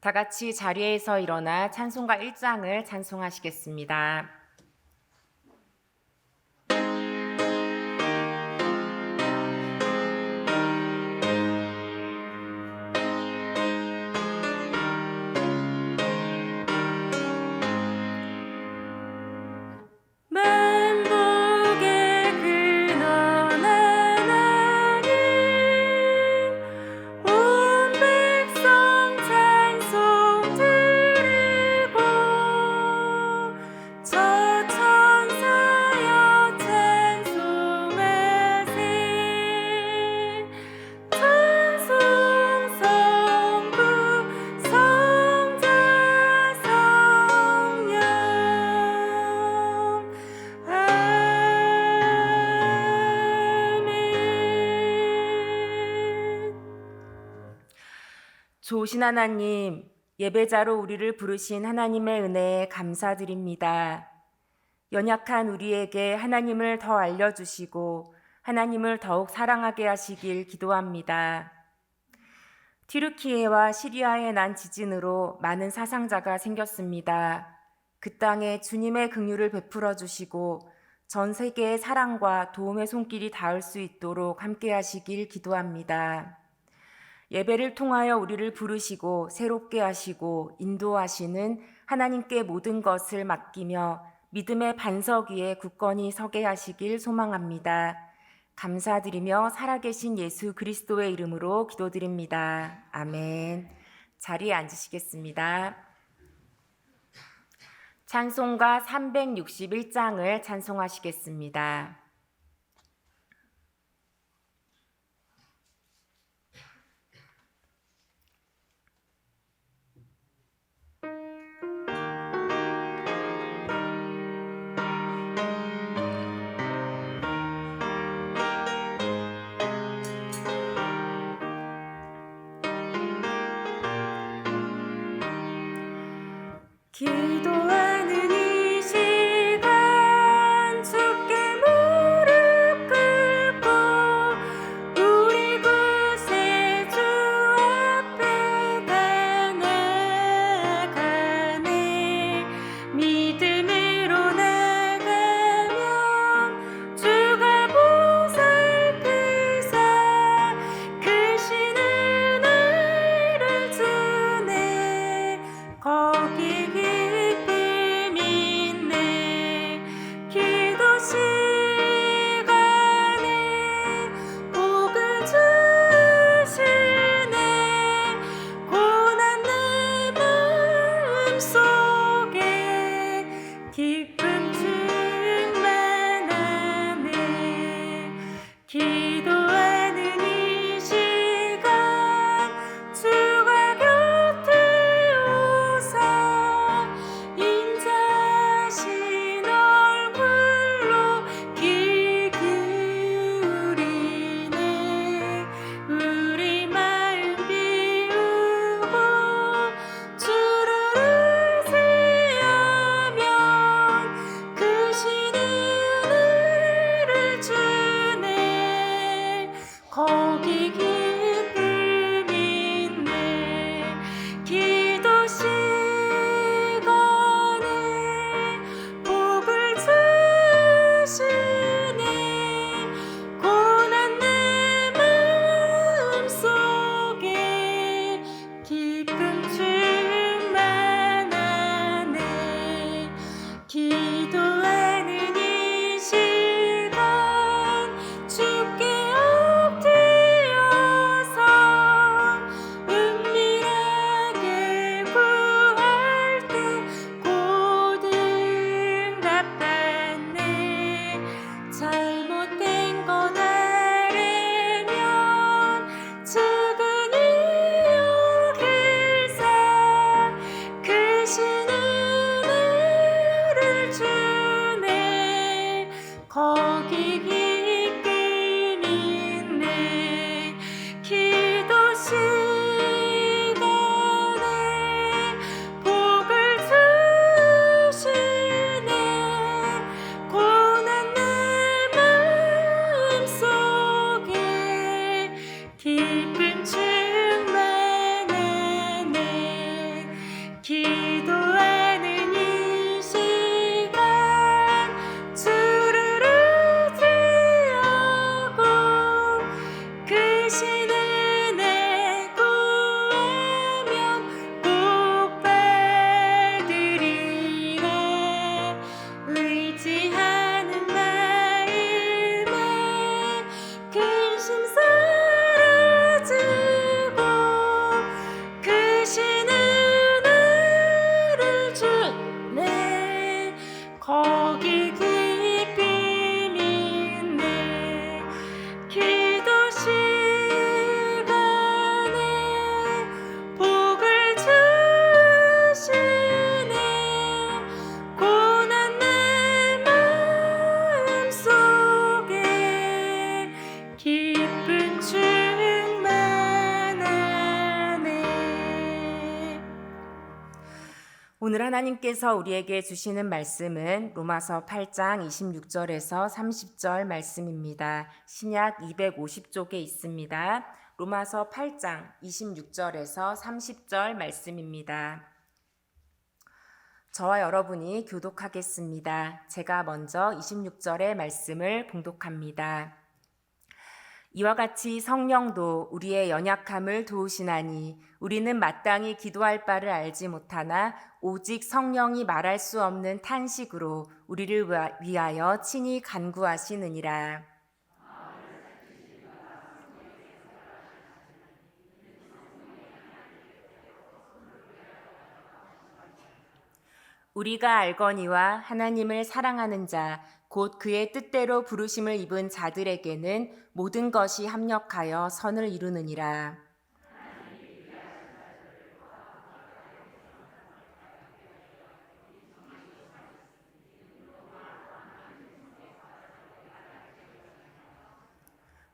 다 같이 자리에서 일어나 찬송가 1장을 찬송하시겠습니다. 좋으신 하나님, 예배자로 우리를 부르신 하나님의 은혜에 감사드립니다. 연약한 우리에게 하나님을 더 알려주시고 하나님을 더욱 사랑하게 하시길 기도합니다. 튀르키예와 시리아에 난 지진으로 많은 사상자가 생겼습니다. 그 땅에 주님의 긍휼을 베풀어 주시고 전 세계의 사랑과 도움의 손길이 닿을 수 있도록 함께 하시길 기도합니다. 예배를 통하여 우리를 부르시고 새롭게 하시고 인도하시는 하나님께 모든 것을 맡기며 믿음의 반석 위에 굳건히 서게 하시길 소망합니다. 감사드리며 살아계신 예수 그리스도의 이름으로 기도드립니다. 아멘. 자리에 앉으시겠습니다. 찬송가 361장을 찬송하시겠습니다. 기도하는 이 시간 주께 무릎 꿇고 우리 구세주 앞에 나아가네. 믿음으로 나가면 주가 보살피사 크신 은혜를 주네. 거기 깊이 기도하는 이 시간 주를 의지하고 그 신 은혜 구하면 꼭 받으리라. 의지하는 마음에 근심 사라지고 그 신 은혜를 주네. 거기 깊이 믿네. 기도 시간에 복을 주시네. 고난 내 마음속에 기쁨 충만하네. 오늘 하나님께서 우리에게 주시는 말씀은 로마서 8장 26절에서 30절 말씀입니다. 신약 250쪽에 있습니다. 로마서 8장 26절에서 30절 말씀입니다. 저와 여러분이 교독하겠습니다. 제가 먼저 26절의 말씀을 봉독합니다. 이와 같이 성령도 우리의 연약함을 도우시나니 우리는 마땅히 기도할 바를 알지 못하나 오직 성령이 말할 수 없는 탄식으로 우리를 위하여 친히 간구하시느니라. 우리가 알거니와 하나님을 사랑하는 자 곧 그의 뜻대로 부르심을 입은 자들에게는 모든 것이 합력하여 선을 이루느니라.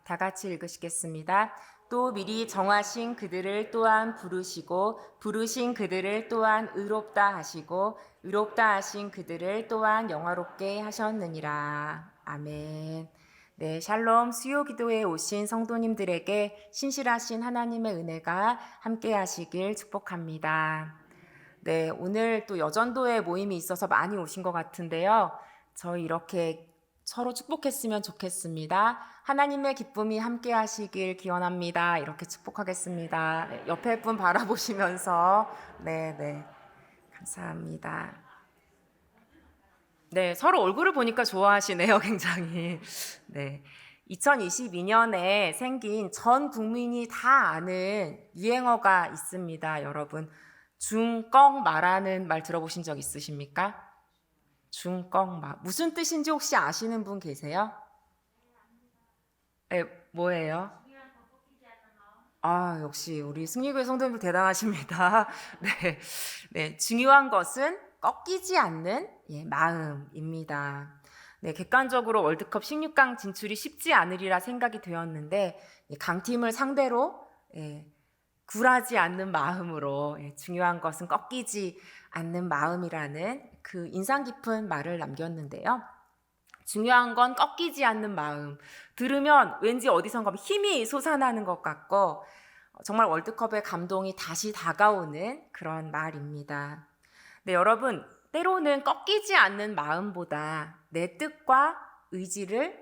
다 같이 읽으시겠습니다. 또 미리 정하신 그들을 또한 부르시고 부르신 그들을 또한 의롭다 하시고 의롭다 하신 그들을 또한 영화롭게 하셨느니라. 아멘. 네, 샬롬 수요 기도에 오신 성도님들에게 신실하신 하나님의 은혜가 함께 하시길 축복합니다. 네, 오늘 또 여전도에 모임이 있어서 많이 오신 것 같은데요. 저희 이렇게 서로 축복했으면 좋겠습니다. 하나님의 기쁨이 함께 하시길 기원합니다. 이렇게 축복하겠습니다. 네, 옆에 분 바라보시면서 네, 감사합니다. 네, 서로 얼굴을 보니까 좋아하시네요, 굉장히. 네, 2022년에 생긴 전 국민이 다 아는 유행어가 있습니다, 여러분. 중꺽마라는 말 들어보신 적 있으십니까? 중꺽마. 무슨 뜻인지 혹시 아시는 분 계세요? 네, 뭐예요? 아, 역시 우리 승리교회 성도님들 대단하십니다. 네, 중요한 것은 꺾이지 않는 마음입니다. 네, 객관적으로 월드컵 16강 진출이 쉽지 않으리라 생각이 되었는데 강팀을 상대로 굴하지 않는 마음으로 중요한 것은 꺾이지 않는 마음이라는 그 인상 깊은 말을 남겼는데요. 중요한 건 꺾이지 않는 마음. 들으면 왠지 어디선가 힘이 솟아나는 것 같고 정말 월드컵의 감동이 다시 다가오는 그런 말입니다. 네, 여러분, 때로는 꺾이지 않는 마음보다 내 뜻과 의지를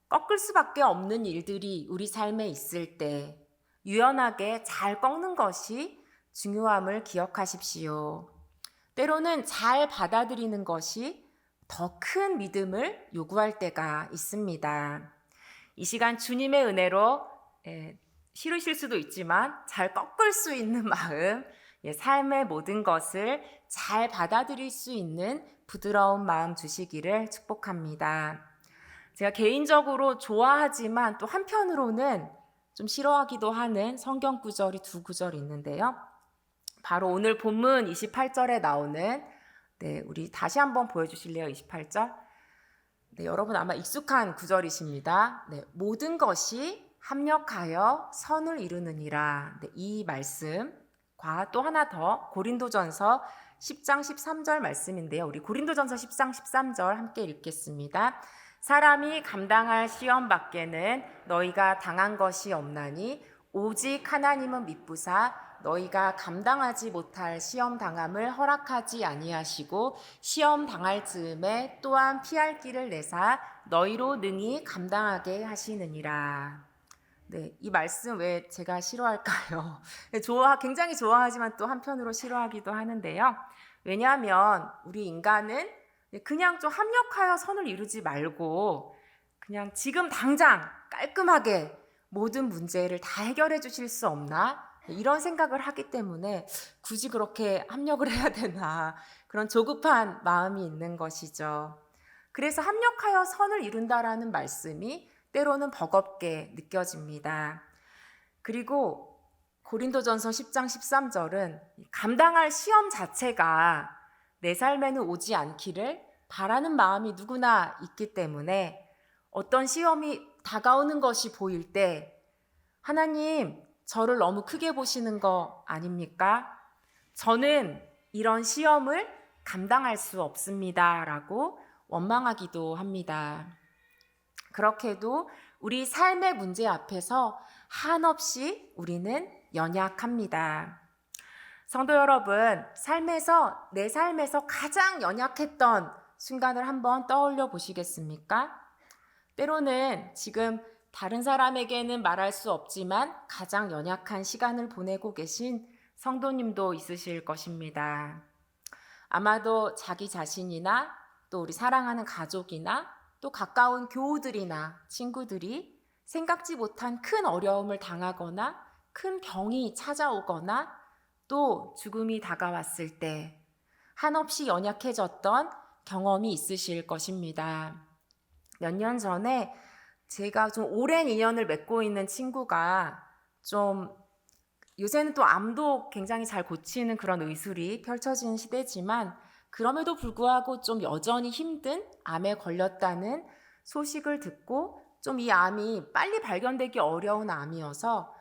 꺾을 수밖에 없는 일들이 우리 삶에 있을 때 유연하게 잘 꺾는 것이 중요함을 기억하십시오. 때로는 잘 받아들이는 것이 더 큰 믿음을 요구할 때가 있습니다. 이 시간 주님의 은혜로 싫으실 수도 있지만 잘 꺾을 수 있는 마음, 삶의 모든 것을 잘 받아들일 수 있는 부드러운 마음 주시기를 축복합니다. 제가 개인적으로 좋아하지만 또 한편으로는 좀 싫어하기도 하는 성경 구절이 두 구절 있는데요. 바로 오늘 본문 28절에 나오는 우리 다시 한번 보여주실래요? 28절. 네, 여러분 아마 익숙한 구절이십니다. 네, 모든 것이 합력하여 선을 이루느니라. 네, 이 말씀과 또 하나 더 고린도전서 10장 13절 말씀인데요. 우리 고린도전서 10장 13절 함께 읽겠습니다. 사람이 감당할 시험 밖에는 너희가 당한 것이 없나니 오직 하나님은 미쁘사 너희가 감당하지 못할 시험 당함을 허락하지 아니하시고 시험 당할 즈음에 또한 피할 길을 내사 너희로 능히 감당하게 하시느니라. 네, 이 말씀 왜 제가 싫어할까요? 굉장히 좋아하지만 또 한편으로 싫어하기도 하는데요. 왜냐하면 우리 인간은 그냥 좀 합력하여 선을 이루지 말고 그냥 지금 당장 깔끔하게 모든 문제를 다 해결해 주실 수 없나? 이런 생각을 하기 때문에 굳이 그렇게 합력을 해야 되나? 그런 조급한 마음이 있는 것이죠. 그래서 합력하여 선을 이룬다라는 말씀이 때로는 버겁게 느껴집니다. 그리고 고린도전서 10장 13절은 감당할 시험 자체가 내 삶에는 오지 않기를 바라는 마음이 누구나 있기 때문에 어떤 시험이 다가오는 것이 보일 때 하나님, 저를 너무 크게 보시는 거 아닙니까? 저는 이런 시험을 감당할 수 없습니다. 라고 원망하기도 합니다. 그렇게도 우리 삶의 문제 앞에서 한없이 우리는 연약합니다. 성도 여러분, 내 삶에서 가장 연약했던 순간을 한번 떠올려 보시겠습니까? 때로는 지금 다른 사람에게는 말할 수 없지만 가장 연약한 시간을 보내고 계신 성도님도 있으실 것입니다. 아마도 자기 자신이나 또 우리 사랑하는 가족이나 또 가까운 교우들이나 친구들이 생각지 못한 큰 어려움을 당하거나 큰 병이 찾아오거나 또 죽음이 다가왔을 때 한없이 연약해졌던 경험이 있으실 것입니다. 몇 년 전에 제가 좀 오랜 인연을 맺고 있는 친구가 좀 요새는 또 암도 굉장히 잘 고치는 그런 의술이 펼쳐지는 시대지만 그럼에도 불구하고 좀 여전히 힘든 암에 걸렸다는 소식을 듣고 좀 이 암이 빨리 발견되기 어려운 암이어서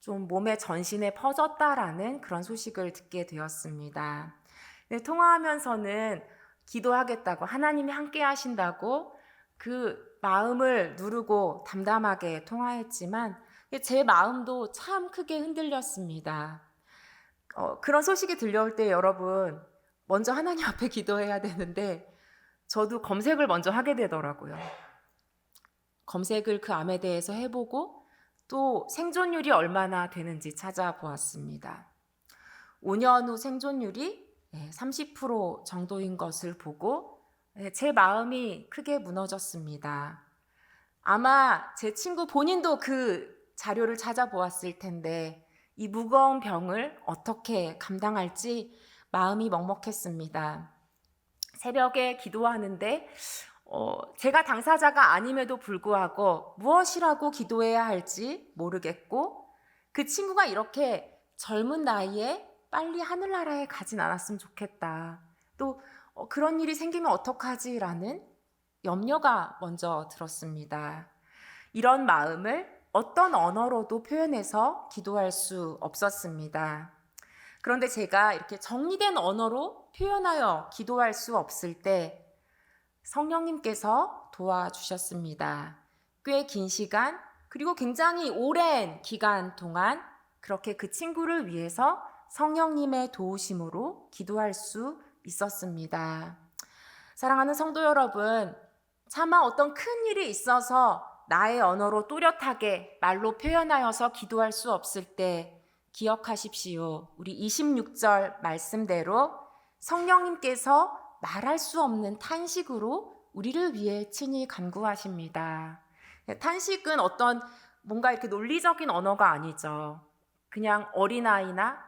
좀 몸에 전신에 퍼졌다라는 그런 소식을 듣게 되었습니다. 통화하면서는 기도하겠다고 하나님이 함께 하신다고 그 마음을 누르고 담담하게 통화했지만 제 마음도 참 크게 흔들렸습니다. 그런 소식이 들려올 때 여러분 먼저 하나님 앞에 기도해야 되는데 저도 검색을 먼저 하게 되더라고요. 검색을 그 암에 대해서 해보고 또 생존율이 얼마나 되는지 찾아보았습니다. 5년 후 생존율이 30% 정도인 것을 보고 제 마음이 크게 무너졌습니다. 아마 제 친구 본인도 그 자료를 찾아보았을 텐데 이 무거운 병을 어떻게 감당할지 마음이 먹먹했습니다. 새벽에 기도하는데 제가 당사자가 아님에도 불구하고 무엇이라고 기도해야 할지 모르겠고 그 친구가 이렇게 젊은 나이에 빨리 하늘나라에 가진 않았으면 좋겠다. 또 그런 일이 생기면 어떡하지라는 염려가 먼저 들었습니다. 이런 마음을 어떤 언어로도 표현해서 기도할 수 없었습니다. 그런데 제가 이렇게 정리된 언어로 표현하여 기도할 수 없을 때 성령님께서 도와주셨습니다. 꽤 긴 시간 그리고 굉장히 오랜 기간 동안 그렇게 그 친구를 위해서 성령님의 도우심으로 기도할 수 있었습니다. 사랑하는 성도 여러분, 차마 어떤 큰 일이 있어서 나의 언어로 또렷하게 말로 표현하여서 기도할 수 없을 때 기억하십시오. 우리 26절 말씀대로 성령님께서 말할 수 없는 탄식으로 우리를 위해 친히 간구하십니다. 탄식은 어떤 뭔가 이렇게 논리적인 언어가 아니죠. 그냥 어린아이나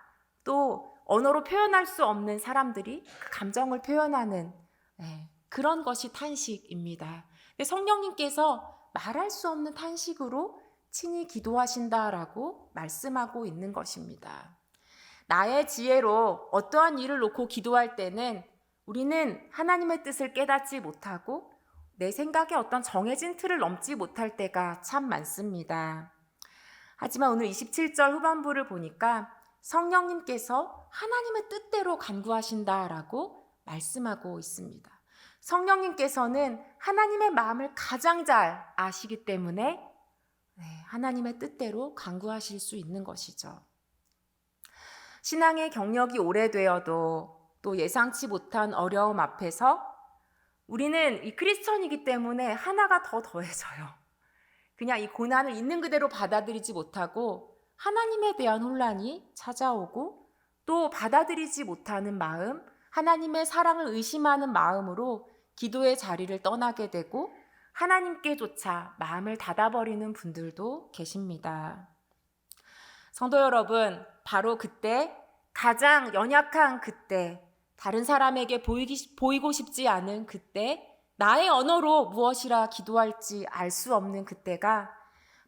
또 언어로 표현할 수 없는 사람들이 그 감정을 표현하는 그런 것이 탄식입니다. 성령님께서 말할 수 없는 탄식으로 친히 기도하신다라고 말씀하고 있는 것입니다. 나의 지혜로 어떠한 일을 놓고 기도할 때는 우리는 하나님의 뜻을 깨닫지 못하고 내 생각에 어떤 정해진 틀을 넘지 못할 때가 참 많습니다. 하지만 오늘 27절 후반부를 보니까 성령님께서 하나님의 뜻대로 간구하신다라고 말씀하고 있습니다. 성령님께서는 하나님의 마음을 가장 잘 아시기 때문에 하나님의 뜻대로 간구하실 수 있는 것이죠. 신앙의 경력이 오래되어도 또 예상치 못한 어려움 앞에서 우리는 이 크리스천이기 때문에 하나가 더 더해져요. 그냥 이 고난을 있는 그대로 받아들이지 못하고 하나님에 대한 혼란이 찾아오고 또 받아들이지 못하는 마음, 하나님의 사랑을 의심하는 마음으로 기도의 자리를 떠나게 되고 하나님께조차 마음을 닫아버리는 분들도 계십니다. 성도 여러분, 바로 그때 가장 연약한 그때, 다른 사람에게 보이고 싶지 않은 그때, 나의 언어로 무엇이라 기도할지 알 수 없는 그때가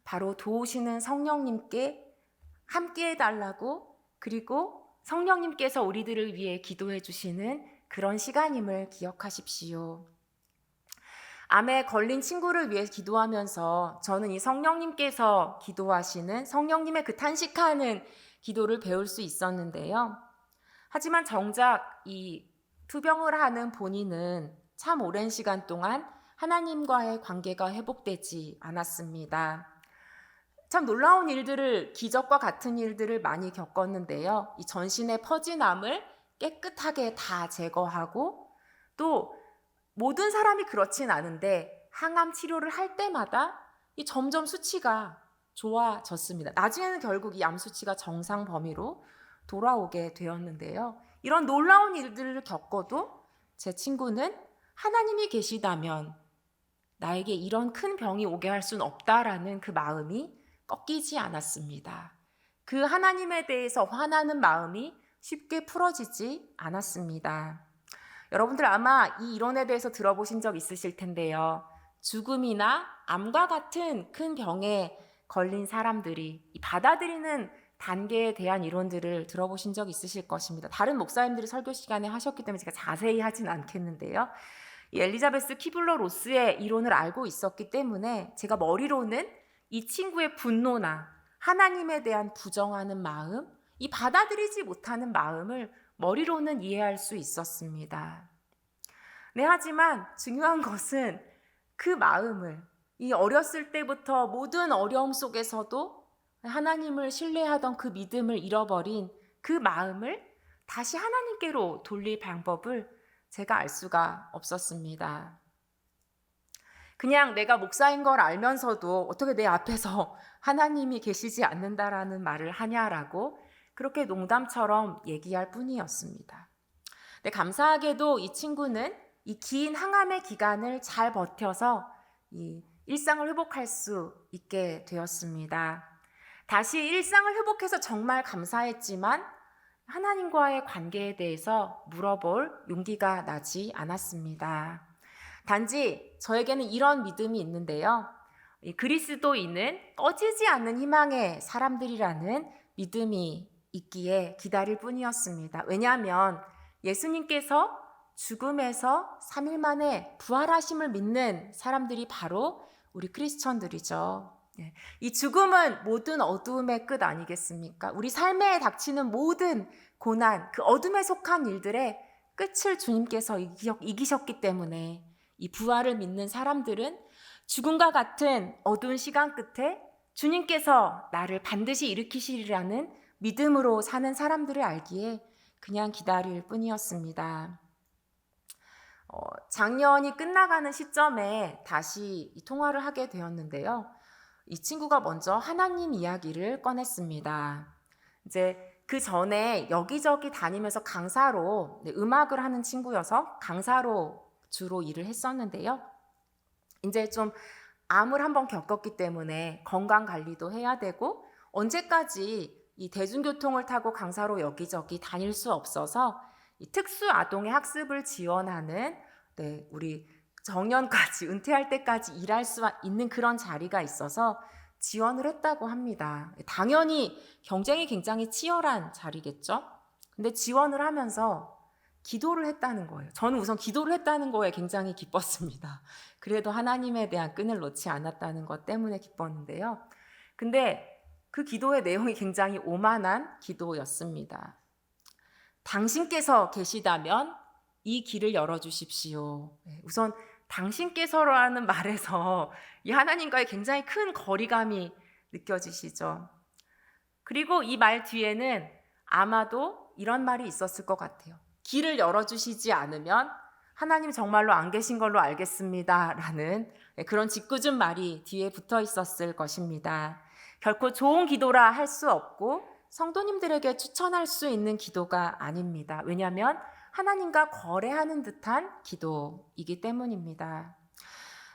바로 도우시는 성령님께 함께 해달라고, 그리고 성령님께서 우리들을 위해 기도해 주시는 그런 시간임을 기억하십시오. 암에 걸린 친구를 위해 기도하면서 저는 이 성령님께서 기도하시는 성령님의 그 탄식하는 기도를 배울 수 있었는데요. 하지만 정작 이 투병을 하는 본인은 참 오랜 시간 동안 하나님과의 관계가 회복되지 않았습니다. 참 놀라운 일들을, 기적과 같은 일들을 많이 겪었는데요. 이 전신에 퍼진 암을 깨끗하게 다 제거하고 또 모든 사람이 그렇진 않은데 항암 치료를 할 때마다 이 점점 수치가 좋아졌습니다. 나중에는 결국 이 암 수치가 정상 범위로 돌아오게 되었는데요. 이런 놀라운 일들을 겪어도 제 친구는 하나님이 계시다면 나에게 이런 큰 병이 오게 할 수는 없다라는 그 마음이 꺾이지 않았습니다. 그 하나님에 대해서 화나는 마음이 쉽게 풀어지지 않았습니다. 여러분들 아마 이 이론에 대해서 들어보신 적 있으실 텐데요. 죽음이나 암과 같은 큰 병에 걸린 사람들이 이 받아들이는 단계에 대한 이론들을 들어보신 적 있으실 것입니다. 다른 목사님들이 설교 시간에 하셨기 때문에 제가 자세히 하진 않겠는데요. 이 엘리자베스 키블러-로스의 이론을 알고 있었기 때문에 제가 머리로는 이 친구의 분노나 하나님에 대한 부정하는 마음, 이 받아들이지 못하는 마음을 머리로는 이해할 수 있었습니다. 네, 하지만 중요한 것은 그 마음을 이 어렸을 때부터 모든 어려움 속에서도 하나님을 신뢰하던 그 믿음을 잃어버린 그 마음을 다시 하나님께로 돌릴 방법을 제가 알 수가 없었습니다. 그냥 내가 목사인 걸 알면서도 어떻게 내 앞에서 하나님이 계시지 않는다라는 말을 하냐라고 그렇게 농담처럼 얘기할 뿐이었습니다. 근데 감사하게도 이 친구는 이 긴 항암의 기간을 잘 버텨서 이 일상을 회복할 수 있게 되었습니다. 다시 일상을 회복해서 정말 감사했지만 하나님과의 관계에 대해서 물어볼 용기가 나지 않았습니다. 단지 저에게는 이런 믿음이 있는데요. 이 그리스도인은 꺼지지 않는 희망의 사람들이라는 믿음이 있기에 기다릴 뿐이었습니다. 왜냐하면 예수님께서 죽음에서 3일 만에 부활하심을 믿는 사람들이 바로 우리 크리스천들이죠. 이 죽음은 모든 어두움의 끝 아니겠습니까? 우리 삶에 닥치는 모든 고난, 그 어둠에 속한 일들의 끝을 주님께서 이기셨기 때문에 이 부활을 믿는 사람들은 죽음과 같은 어두운 시간 끝에 주님께서 나를 반드시 일으키시리라는 믿음으로 사는 사람들을 알기에 그냥 기다릴 뿐이었습니다. 작년이 끝나가는 시점에 다시 이 통화를 하게 되었는데요. 이 친구가 먼저 하나님 이야기를 꺼냈습니다. 이제 그 전에 여기저기 다니면서 강사로 음악을 하는 친구여서 강사로 주로 일을 했었는데요. 이제 좀 암을 한번 겪었기 때문에 건강 관리도 해야 되고 언제까지 이 대중교통을 타고 강사로 여기저기 다닐 수 없어서 이 특수 아동의 학습을 지원하는 우리 정년까지 은퇴할 때까지 일할 수 있는 그런 자리가 있어서 지원을 했다고 합니다. 당연히 경쟁이 굉장히 치열한 자리겠죠. 근데 지원을 하면서 기도를 했다는 거예요. 저는 우선 기도를 했다는 거에 굉장히 기뻤습니다. 그래도 하나님에 대한 끈을 놓지 않았다는 것 때문에 기뻤는데요. 근데 그 기도의 내용이 굉장히 오만한 기도였습니다. 당신께서 계시다면 이 길을 열어주십시오. 우선 당신께서라는 말에서 이 하나님과의 굉장히 큰 거리감이 느껴지시죠. 그리고 이 말 뒤에는 아마도 이런 말이 있었을 것 같아요. 길을 열어주시지 않으면 하나님 정말로 안 계신 걸로 알겠습니다. 라는 그런 짓궂은 말이 뒤에 붙어 있었을 것입니다. 결코 좋은 기도라 할 수 없고 성도님들에게 추천할 수 있는 기도가 아닙니다. 왜냐하면 하나님과 거래하는 듯한 기도이기 때문입니다.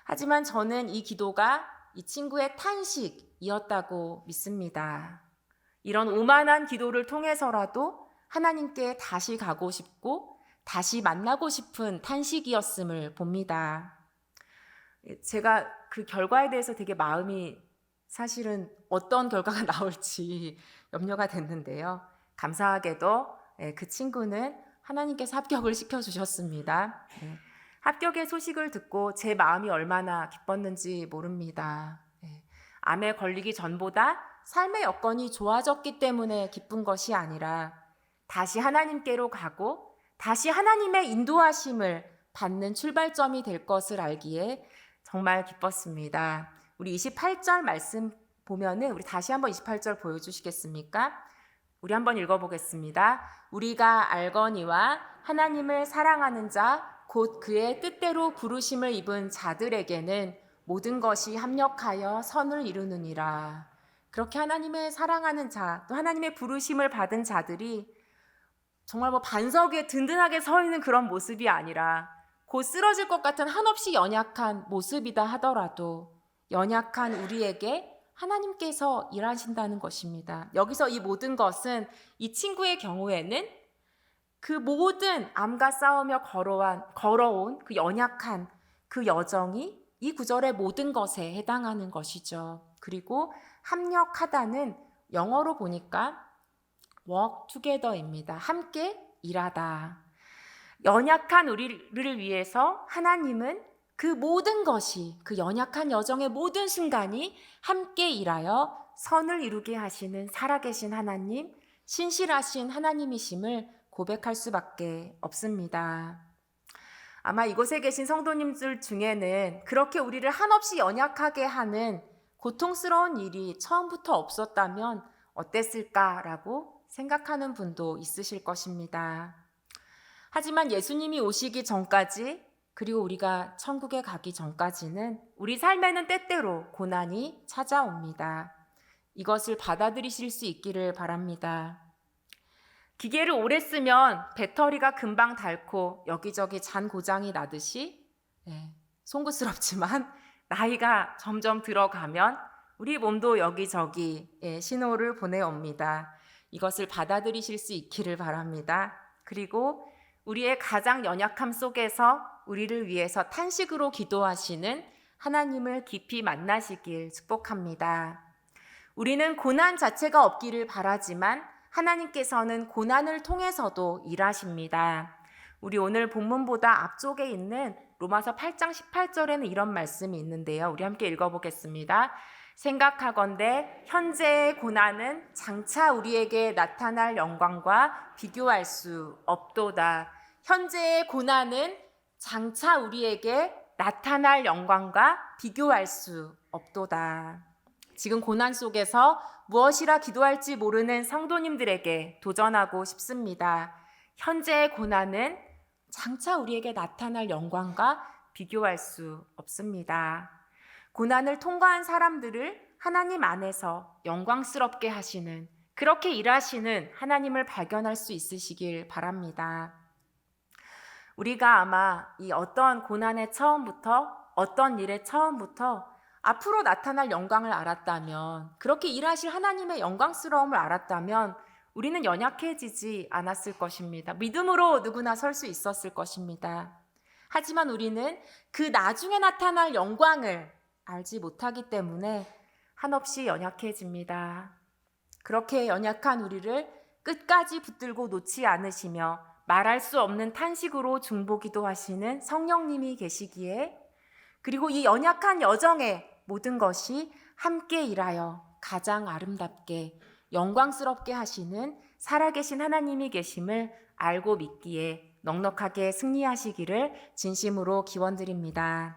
하지만 저는 이 기도가 이 친구의 탄식이었다고 믿습니다. 이런 오만한 기도를 통해서라도 하나님께 다시 가고 싶고 다시 만나고 싶은 탄식이었음을 봅니다. 제가 그 결과에 대해서 되게 마음이 사실은 어떤 결과가 나올지 염려가 됐는데요. 감사하게도 그 친구는 하나님께서 합격을 시켜주셨습니다. 합격의 소식을 듣고 제 마음이 얼마나 기뻤는지 모릅니다. 암에 걸리기 전보다 삶의 여건이 좋아졌기 때문에 기쁜 것이 아니라 다시 하나님께로 가고 다시 하나님의 인도하심을 받는 출발점이 될 것을 알기에 정말 기뻤습니다. 우리 28절 말씀 보면은 우리 다시 한번 28절 보여주시겠습니까? 우리 한번 읽어보겠습니다. 우리가 알거니와 하나님을 사랑하는 자 곧 그의 뜻대로 부르심을 입은 자들에게는 모든 것이 합력하여 선을 이루느니라. 그렇게 하나님의 사랑하는 자, 또 하나님의 부르심을 받은 자들이 정말 반석 위에 든든하게 서 있는 그런 모습이 아니라 곧 쓰러질 것 같은 한없이 연약한 모습이다 하더라도 연약한 우리에게 하나님께서 일하신다는 것입니다. 여기서 이 모든 것은 이 친구의 경우에는 그 모든 암과 싸우며 걸어온 그 연약한 그 여정이 이 구절의 모든 것에 해당하는 것이죠. 그리고 합력하다는 영어로 보니까 work together입니다. 함께 일하다. 연약한 우리를 위해서 하나님은 그 모든 것이 그 연약한 여정의 모든 순간이 함께 일하여 선을 이루게 하시는 살아계신 하나님, 신실하신 하나님이심을 고백할 수밖에 없습니다. 아마 이곳에 계신 성도님들 중에는 그렇게 우리를 한없이 연약하게 하는 고통스러운 일이 처음부터 없었다면 어땠을까라고 생각하는 분도 있으실 것입니다. 하지만 예수님이 오시기 전까지 그리고 우리가 천국에 가기 전까지는 우리 삶에는 때때로 고난이 찾아옵니다. 이것을 받아들이실 수 있기를 바랍니다. 기계를 오래 쓰면 배터리가 금방 닳고 여기저기 잔 고장이 나듯이 송구스럽지만 나이가 점점 들어가면 우리 몸도 여기저기 신호를 보내옵니다. 이것을 받아들이실 수 있기를 바랍니다. 그리고 우리의 가장 연약함 속에서 우리를 위해서 탄식으로 기도하시는 하나님을 깊이 만나시길 축복합니다. 우리는 고난 자체가 없기를 바라지만 하나님께서는 고난을 통해서도 일하십니다. 우리 오늘 본문보다 앞쪽에 있는 로마서 8장 18절에는 이런 말씀이 있는데요. 우리 함께 읽어보겠습니다. 생각하건대 현재의 고난은 장차 우리에게 나타날 영광과 비교할 수 없도다. 현재의 고난은 장차 우리에게 나타날 영광과 비교할 수 없도다. 지금 고난 속에서 무엇이라 기도할지 모르는 성도님들에게 도전하고 싶습니다. 현재의 고난은 장차 우리에게 나타날 영광과 비교할 수 없습니다. 고난을 통과한 사람들을 하나님 안에서 영광스럽게 하시는, 그렇게 일하시는 하나님을 발견할 수 있으시길 바랍니다. 우리가 아마 이 어떤 고난의 처음부터, 어떤 일의 처음부터 앞으로 나타날 영광을 알았다면, 그렇게 일하실 하나님의 영광스러움을 알았다면 우리는 연약해지지 않았을 것입니다. 믿음으로 누구나 설 수 있었을 것입니다. 하지만 우리는 그 나중에 나타날 영광을 알지 못하기 때문에 한없이 연약해집니다. 그렇게 연약한 우리를 끝까지 붙들고 놓지 않으시며 말할 수 없는 탄식으로 중보기도 하시는 성령님이 계시기에, 그리고 이 연약한 여정에 모든 것이 함께 일하여 가장 아름답게 영광스럽게 하시는 살아계신 하나님이 계심을 알고 믿기에 넉넉하게 승리하시기를 진심으로 기원드립니다.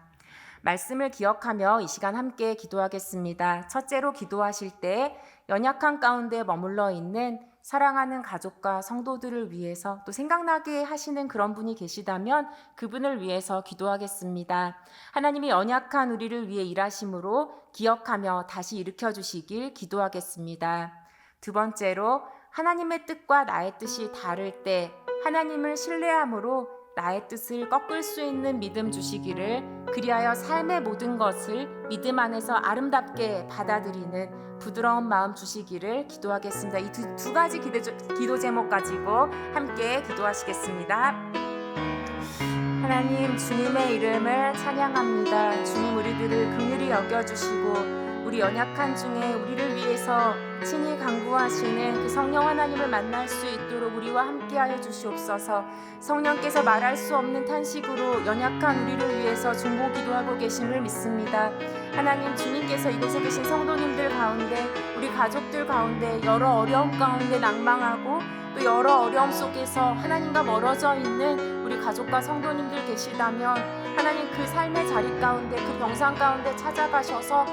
말씀을 기억하며 이 시간 함께 기도하겠습니다. 첫째로 기도하실 때 연약한 가운데 머물러 있는 사랑하는 가족과 성도들을 위해서 또 생각나게 하시는 그런 분이 계시다면 그분을 위해서 기도하겠습니다. 하나님이 연약한 우리를 위해 일하심으로 기억하며 다시 일으켜 주시길 기도하겠습니다. 두 번째로, 하나님의 뜻과 나의 뜻이 다를 때 하나님을 신뢰함으로 나의 뜻을 꺾을 수 있는 믿음 주시기를, 그리하여 삶의 모든 것을 믿음 안에서 아름답게 받아들이는 부드러운 마음 주시기를 기도하겠습니다. 이 두 가지 기도 제목 가지고 함께 기도하시겠습니다. 하나님, 주님의 이름을 찬양합니다. 주님, 우리들을 긍휼히 여겨주시고 우리 연약한 중에 우리를 위해서 친히 간구하시는 그 성령 하나님을 만날 수 있도록 우리와 함께하여 주시옵소서. 성령께서 말할 수 없는 탄식으로 연약한 우리를 위해서 중보 기도하고 계심을 믿습니다. 하나님, 주님께서 이곳에 계신 성도님들 가운데, 우리 가족들 가운데 여러 어려움 가운데 낭망하고 또 여러 어려움 속에서 하나님과 멀어져 있는 우리 가족과 성도님들 계시다면 하나님, 그 삶의 자리 가운데, 그 병상 가운데 찾아가셔서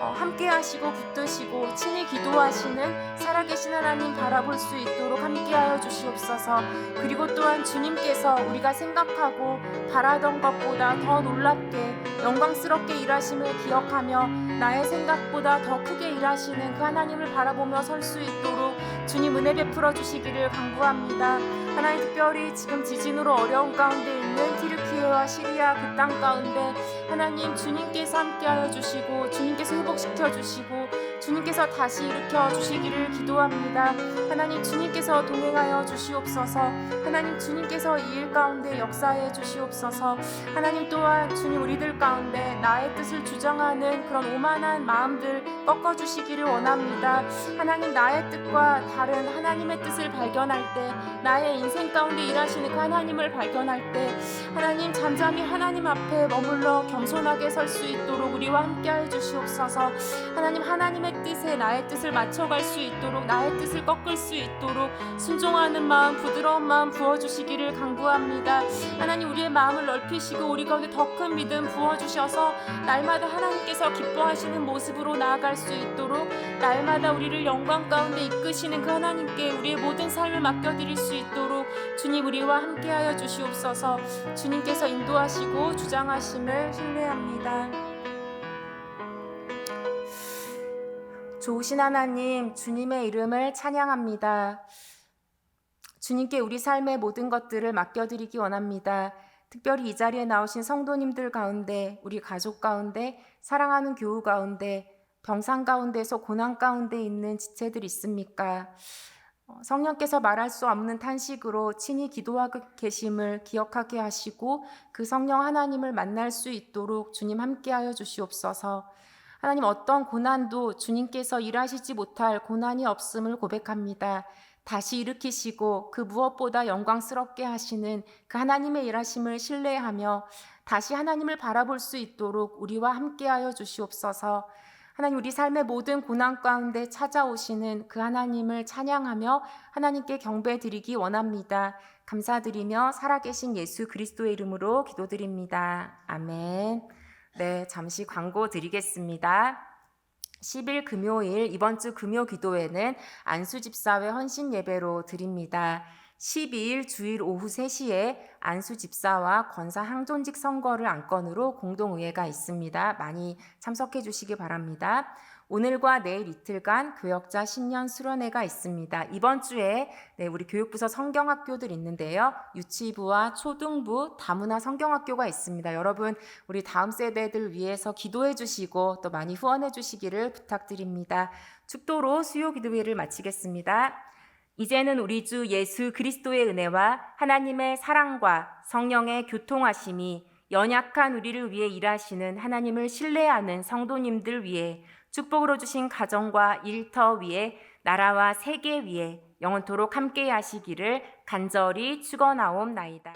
함께 하시고 붙드시고 친히 기도하시는 살아계신 하나님 바라볼 수 있도록 함께하여 주시옵소서. 그리고 또한 주님께서 우리가 생각하고 바라던 것보다 더 놀랍게 영광스럽게 일하심을 기억하며 나의 생각보다 더 크게 일하시는 그 하나님을 바라보며 설 수 있도록 주님 은혜 베풀어 주시기를 간구합니다. 하나님, 특별히 지금 지진으로 어려운 가운데 있는 튀르키예와 시리아 그 땅 가운데 하나님, 주님께서 함께하여 주시고 주님께서 회복시켜 주시고 주님께서 다시 일으켜 주시기를 기도합니다. 하나님, 주님께서 동행하여 주시옵소서. 하나님, 주님께서 이 일 가운데 역사해 주시옵소서. 하나님, 또한 주님, 우리들 가운데 나의 뜻을 주장하는 그런 오만한 마음들 꺾어 주시기를 원합니다. 하나님, 나의 뜻과 다른 하나님의 뜻을 발견할 때, 나의 인생 가운데 일하시는 그 하나님을 발견할 때 하나님, 잠잠히 하나님 앞에 머물러 겸손하게 설 수 있도록 우리와 함께해 주시옵소서. 하나님, 하나님의 뜻에 나의 뜻을 맞춰갈 수 있도록, 나의 뜻을 꺾을 수 있도록 순종하는 마음, 부드러운 마음 부어주시기를 간구합니다. 하나님, 우리의 마음을 넓히시고 우리 가운데 더 큰 믿음 부어주셔서 날마다 하나님께서 기뻐하시는 모습으로 나아갈 수 있도록, 날마다 우리를 영광 가운데 이끄시는 그 하나님께 우리의 모든 삶을 맡겨드릴 수 있도록 주님, 우리와 함께하여 주시옵소서. 주님께서 인도하시고 주장하심을 신뢰합니다. 좋으신 하나님, 주님의 이름을 찬양합니다. 주님께 우리 삶의 모든 것들을 맡겨드리기 원합니다. 특별히 이 자리에 나오신 성도님들 가운데, 우리 가족 가운데, 사랑하는 교우 가운데, 병상 가운데서 고난 가운데 있는 지체들 있습니까? 성령께서 말할 수 없는 탄식으로 친히 기도하고 계심을 기억하게 하시고 그 성령 하나님을 만날 수 있도록 주님 함께하여 주시옵소서. 하나님, 어떤 고난도 주님께서 일하시지 못할 고난이 없음을 고백합니다. 다시 일으키시고 그 무엇보다 영광스럽게 하시는 그 하나님의 일하심을 신뢰하며 다시 하나님을 바라볼 수 있도록 우리와 함께하여 주시옵소서. 하나님, 우리 삶의 모든 고난 가운데 찾아오시는 그 하나님을 찬양하며 하나님께 경배드리기 원합니다. 감사드리며 살아계신 예수 그리스도의 이름으로 기도드립니다. 아멘. 네, 잠시 광고 드리겠습니다. 10일 금요일 이번 주 금요 기도회는 안수집사회 헌신 예배로 드립니다. 12일 주일 오후 3시에 안수집사와 권사 항존직 선거를 안건으로 공동의회가 있습니다. 많이 참석해 주시기 바랍니다. 오늘과 내일 이틀간 교역자 신년 수련회가 있습니다. 이번 주에 우리 교육부서 성경학교들 있는데요. 유치부와 초등부, 다문화 성경학교가 있습니다. 여러분, 우리 다음 세대들 위해서 기도해 주시고 또 많이 후원해 주시기를 부탁드립니다. 축도로 수요 기도회를 마치겠습니다. 이제는 우리 주 예수 그리스도의 은혜와 하나님의 사랑과 성령의 교통하심이 연약한 우리를 위해 일하시는 하나님을 신뢰하는 성도님들 위해 축복으로 주신 가정과 일터 위에 나라와 세계 위에 영원토록 함께 하시기를 간절히 축원하옵나이다.